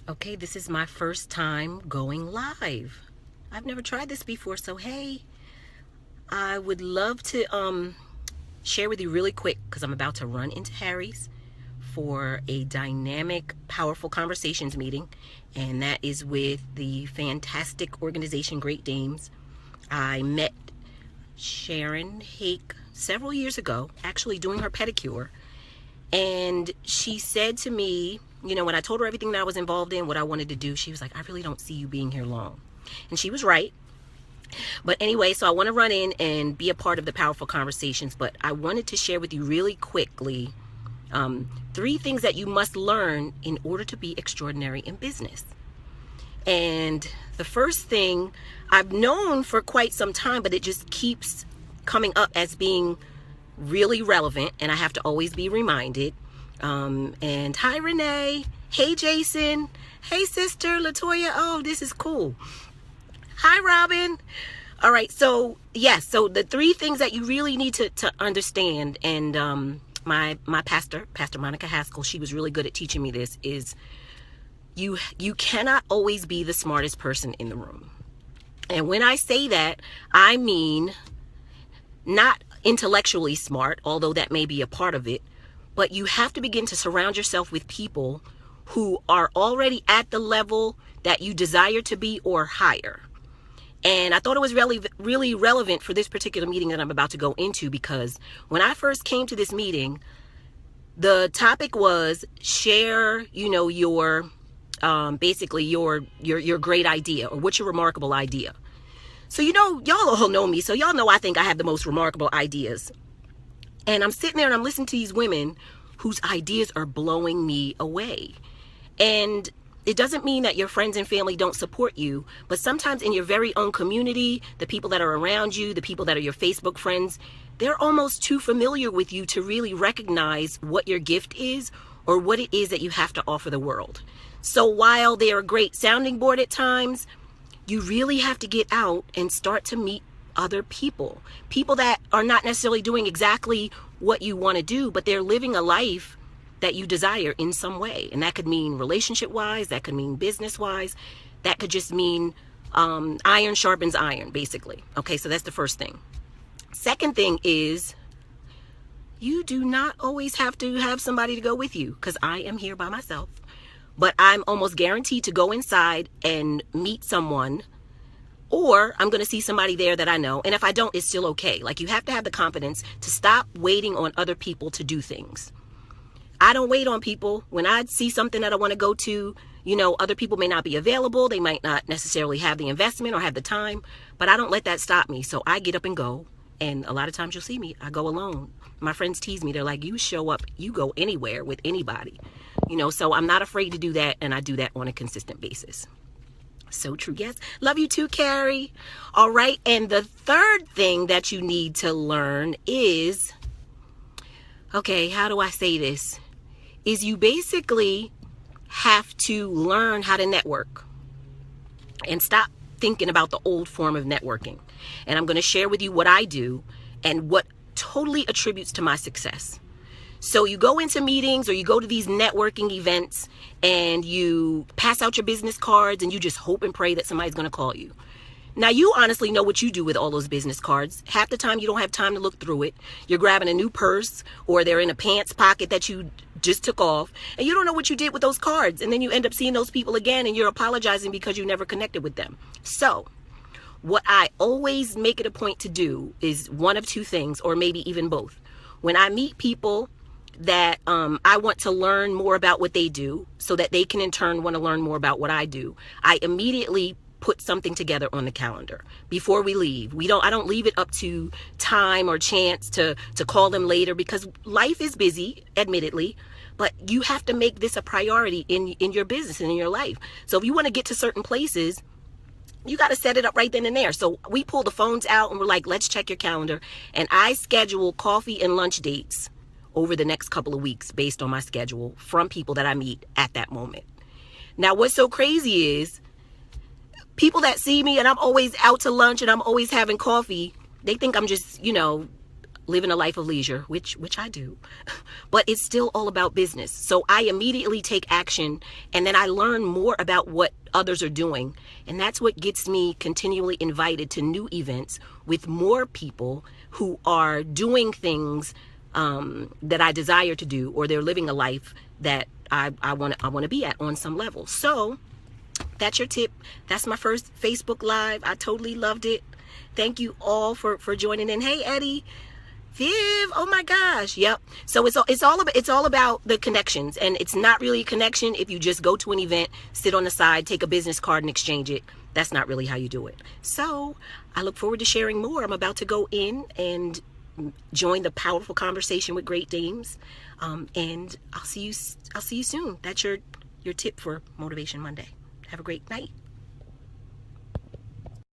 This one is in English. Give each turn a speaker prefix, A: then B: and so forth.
A: Okay, this is my first time going live. I've never tried this before, so hey, I would love to share with you really quick because I'm about to run into Harry's for a dynamic, powerful conversations meeting, and that is with the fantastic organization Great Dames. I met Sharon Hake several years ago, actually doing her pedicure, and she said to me, when I told her everything that I was involved in, what I wanted to do, she was like, I really don't see you being here long. And she was right. But anyway, so I want to run in and be a part of the powerful conversations, but I wanted to share with you really quickly 3 things that you must learn in order to be extraordinary in business. And the first thing I've known for quite some time, but it just keeps coming up as being really relevant, and I have to always be reminded. And hi, Renee. Hey, Jason. Hey, sister Latoya. Oh, this is cool. Hi, Robin. All right. So yes. So the 3 things that you really need to understand, and my pastor, Pastor Monica Haskell, she was really good at teaching me this, is you cannot always be the smartest person in the room. And when I say that, I mean not intellectually smart, although that may be a part of it, but you have to begin to surround yourself with people who are already at the level that you desire to be or higher. And I thought it was really relevant for this particular meeting that I'm about to go into, because when I first came to this meeting, the topic was share, your basically your great idea, or what's your remarkable idea. So, y'all all know me, so y'all know I think I have the most remarkable ideas. And I'm sitting there and I'm listening to these women whose ideas are blowing me away. And it doesn't mean that your friends and family don't support you, but sometimes in your very own community, the people that are around you, the people that are your Facebook friends, they're almost too familiar with you to really recognize what your gift is or what it is that you have to offer the world. So while they're a great sounding board at times, you really have to get out and start to meet other people that are not necessarily doing exactly what you want to do, but they're living a life that you desire in some way. And that could mean relationship wise, that could mean business wise, that could just mean iron sharpens iron, basically. Okay, so that's the first thing. Second thing is, you do not always have to have somebody to go with you, because I am here by myself, but I'm almost guaranteed to go inside and meet someone, or I'm going to see somebody there that I know. And if I don't, it's still okay. Like, you have to have the confidence to stop waiting on other people to do things. I don't wait on people. When I see something that I want to go to, other people may not be available. They might not necessarily have the investment or have the time, but I don't let that stop me. So I get up and go. And a lot of times you'll see me, I go alone. My friends tease me. They're like, you show up, you go anywhere with anybody, so I'm not afraid to do that. And I do that on a consistent basis. So true. Yes. Love you too, Carrie. All right. And the third thing that you need to learn is, okay, how do I say this? Is you basically have to learn how to network and stop thinking about the old form of networking. And I'm going to share with you what I do and what totally attributes to my success. So you go into meetings or you go to these networking events and you pass out your business cards and you just hope and pray that somebody's going to call you. Now, you honestly know what you do with all those business cards. Half the time you don't have time to look through it. You're grabbing a new purse, or they're in a pants pocket that you just took off, and you don't know what you did with those cards. And then you end up seeing those people again and you're apologizing because you never connected with them. So what I always make it a point to do is one of 2 things, or maybe even both. When I meet people that I want to learn more about what they do so that they can in turn want to learn more about what I do, I immediately put something together on the calendar before we leave. I don't leave it up to time or chance to call them later, because life is busy, admittedly, but you have to make this a priority in your business and in your life. So if you want to get to certain places, you got to set it up right then and there. So we pull the phones out and we're like, let's check your calendar. And I schedule coffee and lunch dates over the next couple of weeks based on my schedule from people that I meet at that moment. Now, what's so crazy is people that see me and I'm always out to lunch and I'm always having coffee, they think I'm just, living a life of leisure, which I do, but it's still all about business. So I immediately take action, and then I learn more about what others are doing. And that's what gets me continually invited to new events with more people who are doing things that I desire to do, or they're living a life that I want to be at on some level. So that's your tip. That's my first Facebook Live. I totally loved it. Thank you all for joining in. Hey, Eddie. Viv, oh my gosh. Yep. So it's all about the connections, and it's not really a connection if you just go to an event, sit on the side, take a business card and exchange it. That's not really how you do it. So I look forward to sharing more. I'm about to go in and join the powerful conversation with great dames, and I'll see you soon. That's your tip for Motivation Monday. Have a great night.